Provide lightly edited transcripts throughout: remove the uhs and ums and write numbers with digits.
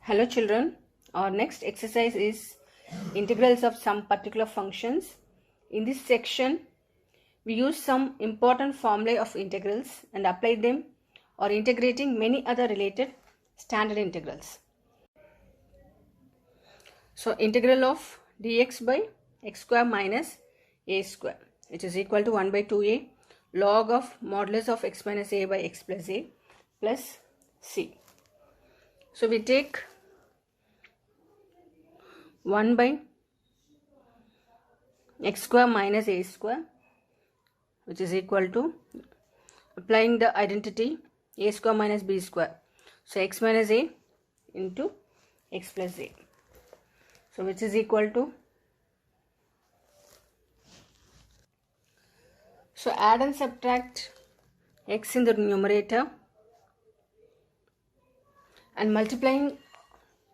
Hello children, our next exercise is integrals of some particular functions. In this section, we use some important formulae of integrals and apply them or integrating many other related standard integrals. So integral of dx by x square minus a square, which is equal to 1 by 2a log of modulus of x minus a by x plus a plus c. So we take 1 by x square minus a square, which is equal to, applying the identity, a square minus b square. So x minus a into x plus a. So which is equal to, so add and subtract x in the numerator and multiplying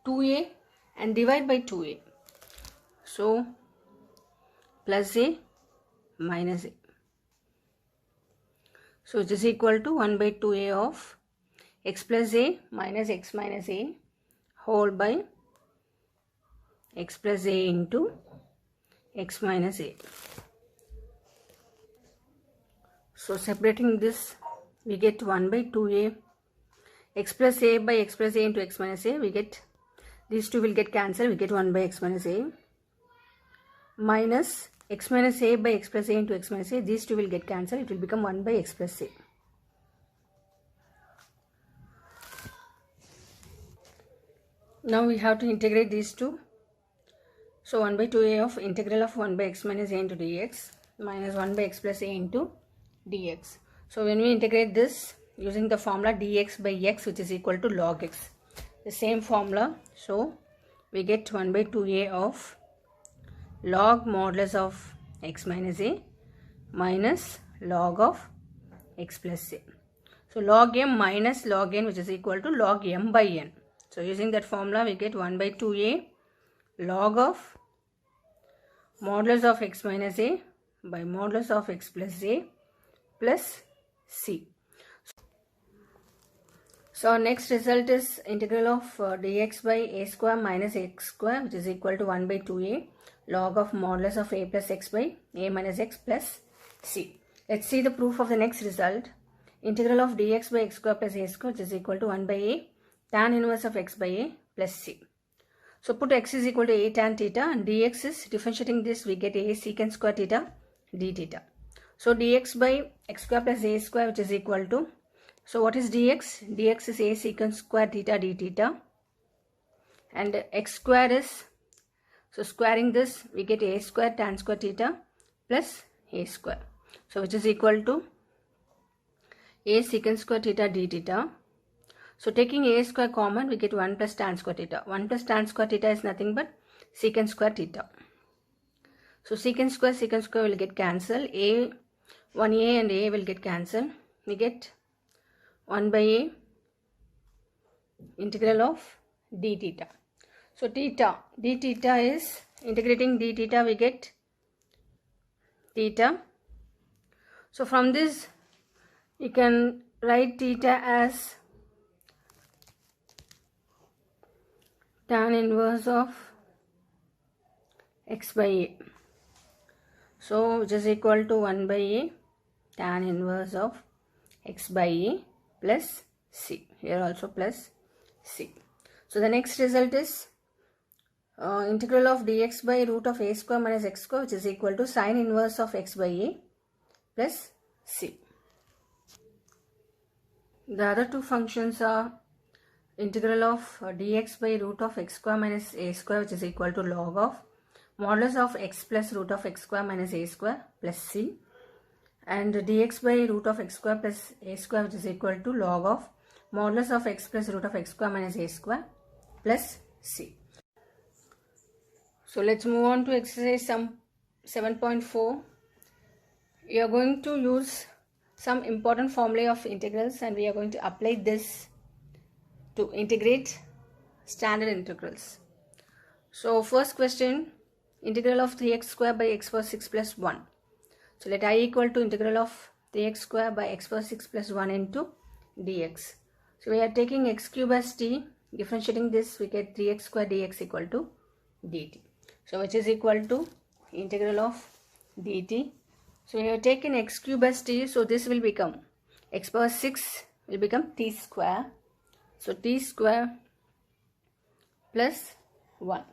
2a and divide by 2a. So plus a minus a. So it is equal to 1 by 2a of x plus a minus x minus a whole by x plus a into x minus a. So separating this, we get 1 by 2a x plus a by x plus a into x minus a. We get, these two will get cancelled. We get 1 by x minus a minus x minus a by x plus a into x minus a. These two will get cancelled. It will become 1 by x plus a. Now we have to integrate these two. So 1 by 2a of integral of 1 by x minus a into dx minus 1 by x plus a into dx. So when we integrate this using the formula dx by x, which is equal to log x, the same formula, so we get 1 by 2a of log modulus of x minus a minus log of x plus a. So log m minus log n, which is equal to log m by n. So using that formula, we get 1 by 2a log of modulus of x minus a by modulus of x plus a plus c. So our next result is integral of dx by a square minus x square, which is equal to 1 by 2a log of modulus of a plus x by a minus x plus c. Let's see the proof of the next result. Integral of dx by x square plus a square, which is equal to 1 by a tan inverse of x by a plus c. So put x is equal to a tan theta and dx is, differentiating this, we get a secant square theta d theta. So dx by x square plus a square, which is equal to, so what is dx? Dx is a secant square theta d theta, and x square is, so squaring this, we get a square tan square theta plus a square. So which is equal to a secant square theta d theta. So taking a square common, we get 1 plus tan square theta. 1 plus tan square theta is nothing but secant square theta. So secant square will get cancelled. 1a and a will get cancelled. We get 1 by a integral of d theta. So theta, d theta is, integrating d theta, we get theta. So from this, you can write theta as tan inverse of x by a. So which is equal to 1 by a tan inverse of x by a plus c. Here also plus c. So the next result is integral of dx by root of a square minus x square, which is equal to sine inverse of x by a plus c. The other two functions are integral of dx by root of x square minus a square, which is equal to log of modulus of x plus root of x square minus a square plus c, and dx by root of x square plus a square, which is equal to log of modulus of x plus root of x square minus a square plus c. So let's move on to exercise sum 7.4. We are going to use some important formulae of integrals and we are going to apply this to integrate standard integrals. So first question, integral of 3x square by x power 6 plus 1. So let I equal to integral of 3x square by x power 6 plus 1 into dx. So we are taking x cube as t, Differentiating this, we get 3x square dx equal to dt. So which is equal to integral of dt. So we have taken x cube as t, so this will become x power 6 will become t square. So t square plus 1.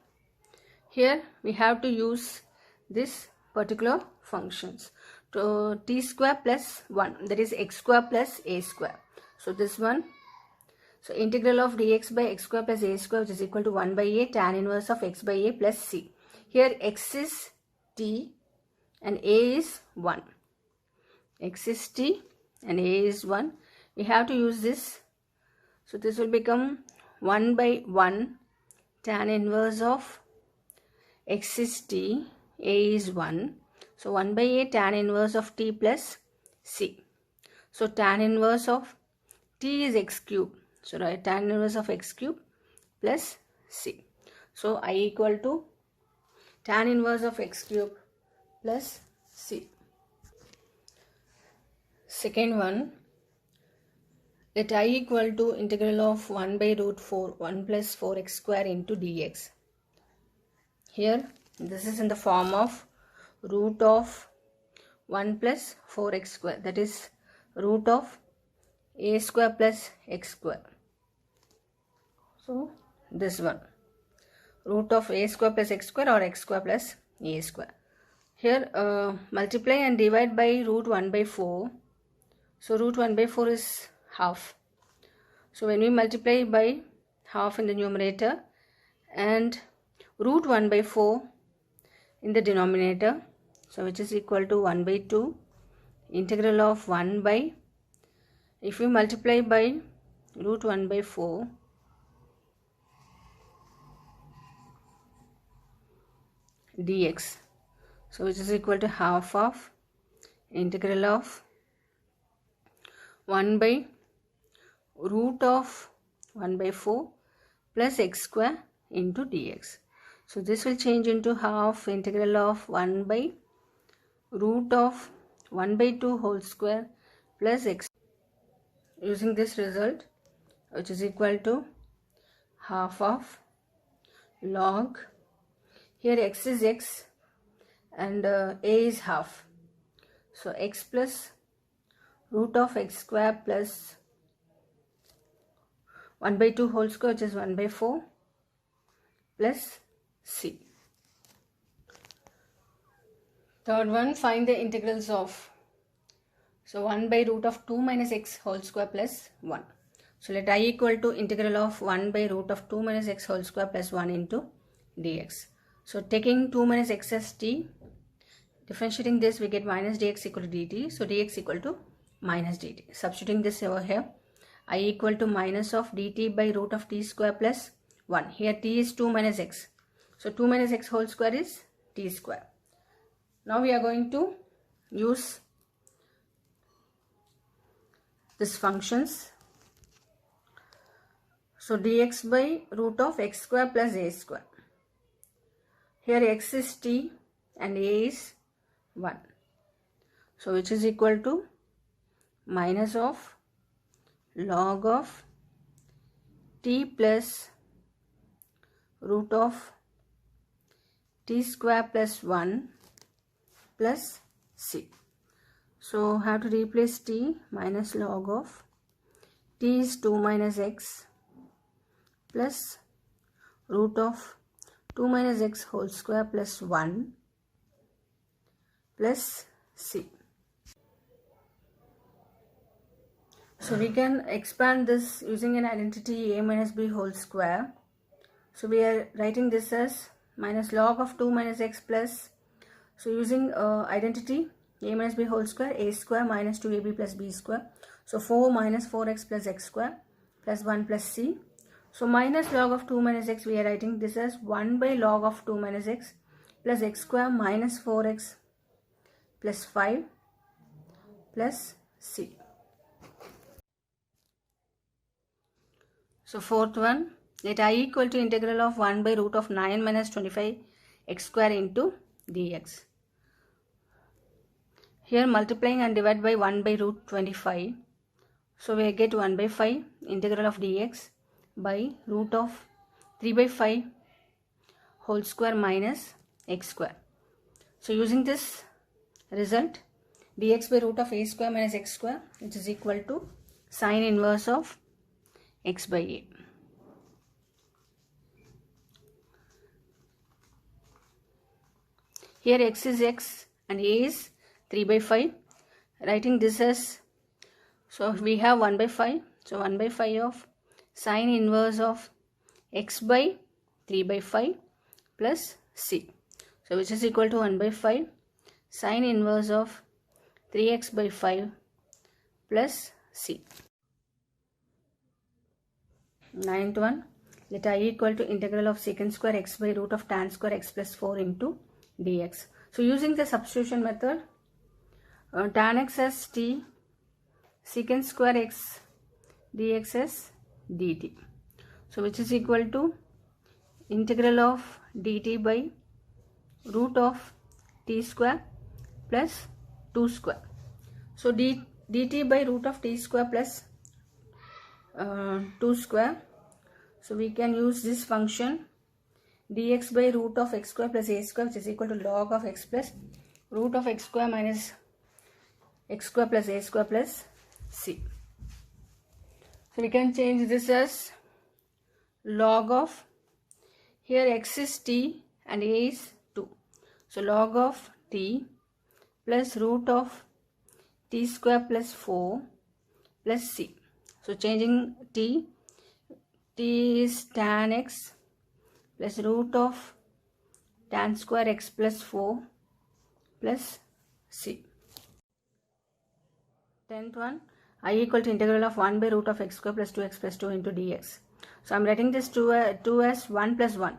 Here we have to use this particular functions. So t square plus 1, that is x square plus a square. So this one, so integral of dx by x square plus a square, which is equal to 1 by a tan inverse of x by a plus c. Here x is t and a is 1. X is t and a is 1. We have to use this. So this will become 1 by 1 tan inverse of x is t, a is 1. So 1 by a tan inverse of t plus c. So tan inverse of t is x cube. So write tan inverse of x cube plus c. So I equal to tan inverse of x cube plus c. Second one, let I equal to integral of 1 by root 4, 1 plus 4x square into dx. Here this is in the form of root of 1 plus 4x square, that is root of a square plus x square. So this one, root of a square plus x square or x square plus a square. Here multiply and divide by root 1 by 4. So root 1 by 4 is half. So when we multiply by half in the numerator and root 1 by 4 in the denominator, so which is equal to 1 by 2 integral of 1 by, if we multiply by root 1 by 4, dx, so which is equal to half of integral of 1 by root of 1 by 4 plus x square into dx. So this will change into half integral of 1 by root of 1 by 2 whole square plus x, using this result, which is equal to half of log, here x is x and a is half, so x plus root of x square plus 1 by 2 whole square, which is 1 by 4 plus c. Third one, find the integrals of, so 1 by root of 2 minus x whole square plus 1. So let I equal to integral of 1 by root of 2 minus x whole square plus 1 into dx. So taking 2 minus x as t, differentiating this, we get minus dx equal to dt. So dx equal to minus dt. Substituting this over here, I equal to minus of dt by root of t square plus 1. Here t is 2 minus x. So 2 minus x whole square is t square. Now we are going to use this functions. So dx by root of x square plus a square. Here x is t and a is 1. So which is equal to minus of log of t plus root of t square plus 1 plus c. So have to replace t, minus log of t is 2 minus x plus root of 2 minus x whole square plus 1 plus c. So we can expand this using an identity a minus b whole square. So we are writing this as minus log of 2 minus x plus, so using identity a minus b whole square, a square minus 2ab plus b square. So 4 minus 4x plus x square plus 1 plus c. So minus log of 2 minus x, we are writing this as 1 by log of 2 minus x plus x square minus 4x plus 5 plus c. So fourth one, let I equal to integral of 1 by root of 9 minus 25 x square into dx. Here multiplying and divide by 1 by root 25. So we get 1 by 5 integral of dx by root of 3 by 5 whole square minus x square. So using this result, dx by root of a square minus x square, which is equal to sine inverse of x by a. Here x is x and a is 3 by 5. Writing this as, so we have 1 by 5. So 1 by 5 of sine inverse of x by 3 by 5 plus c. So which is equal to 1 by 5 sine inverse of 3x by 5 plus c. Ninth one, let I equal to integral of secant square x by root of tan square x plus 4 into dx. So using the substitution method, tan x as t, secant square x dx as dt. So which is equal to integral of dt by root of t square plus 2 square. So dt by root of t square plus 2 square. So we can use this function dx by root of x square plus a square, which is equal to log of x plus root of x square minus x square plus a square plus c. So we can change this as log of, here x is t and a is 2. So log of t plus root of t square plus 4 plus c. So changing t is tan x plus root of tan square x plus 4 plus c. 10th one, I equal to integral of 1 by root of x square plus 2x plus 2 into dx. So I am writing this 2 as 1 plus 1.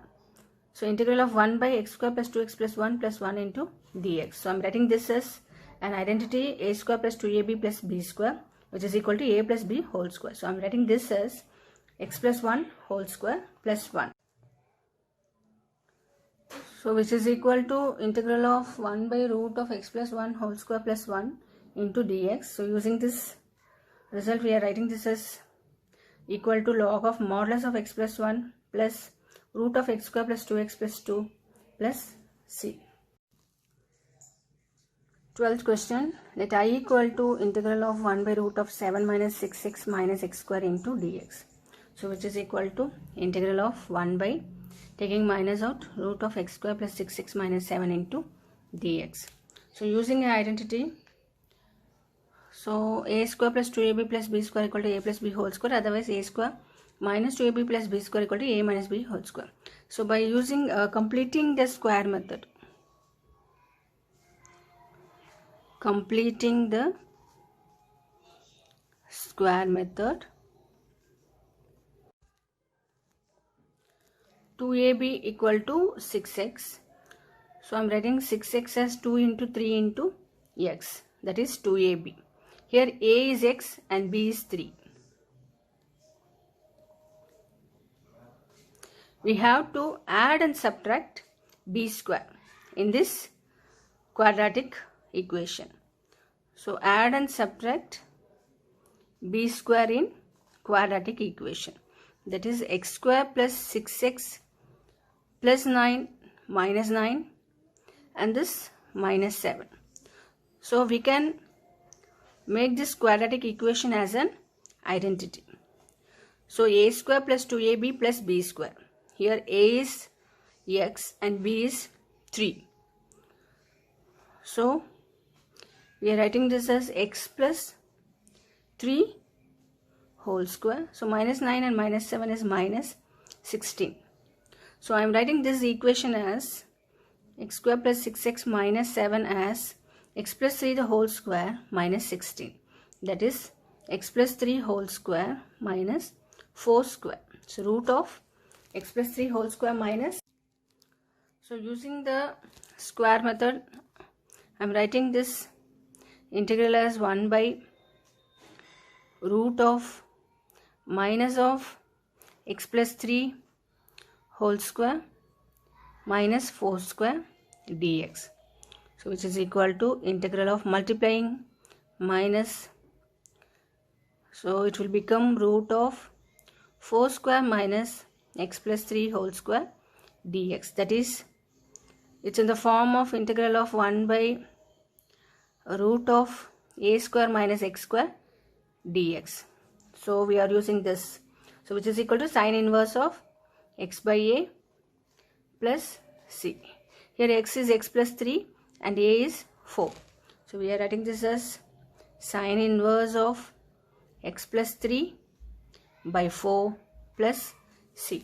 So integral of 1 by x square plus 2x plus 1 into dx. So I am writing this as an identity a square plus 2ab plus b square, which is equal to a plus b whole square. So I am writing this as x plus 1 whole square plus 1. So which is equal to integral of 1 by root of x plus 1 whole square plus 1 into dx. So using this result, we are writing this as equal to log of modulus of x plus 1 plus root of x square plus 2x plus 2 plus c. 12th question, let I equal to integral of 1 by root of 7 minus 6x minus x square into dx. So which is equal to integral of 1 by, taking minus out, root of x square plus 6x minus 7 into dx. So using an identity, so a square plus 2ab plus b square equal to a plus b whole square, otherwise a square minus 2ab plus b square equal to a minus b whole square. So by using completing the square method, 2ab equal to 6x. So I am writing 6x as 2 into 3 into x, that is 2ab. Here a is x and b is 3. We have to add and subtract b square in this quadratic equation. So add and subtract b square in quadratic equation, that is x square plus 6x plus 9 minus 9 and this minus 7. So we can make this quadratic equation as an identity. So a square plus 2ab plus b square. Here a is x and b is 3. So we are writing this as x plus 3 whole square. So minus 9 and minus 7 is minus 16. So I am writing this equation as x square plus 6x minus 7 as x plus 3 the whole square minus 16. That is x plus 3 whole square minus 4 square. So root of x plus 3 whole square minus. So using the square method, I am writing this integral as 1 by root of minus of x plus 3 whole square minus 4 square dx. So which is equal to integral of multiplying minus, so it will become root of 4 square minus x plus 3 whole square dx. That is, it's in the form of integral of 1 by root of a square minus x square dx. So we are using this. So which is equal to sine inverse of x by a plus c. Here x is x plus 3 and a is 4. So we are writing this as sine inverse of x plus 3 by 4 plus c.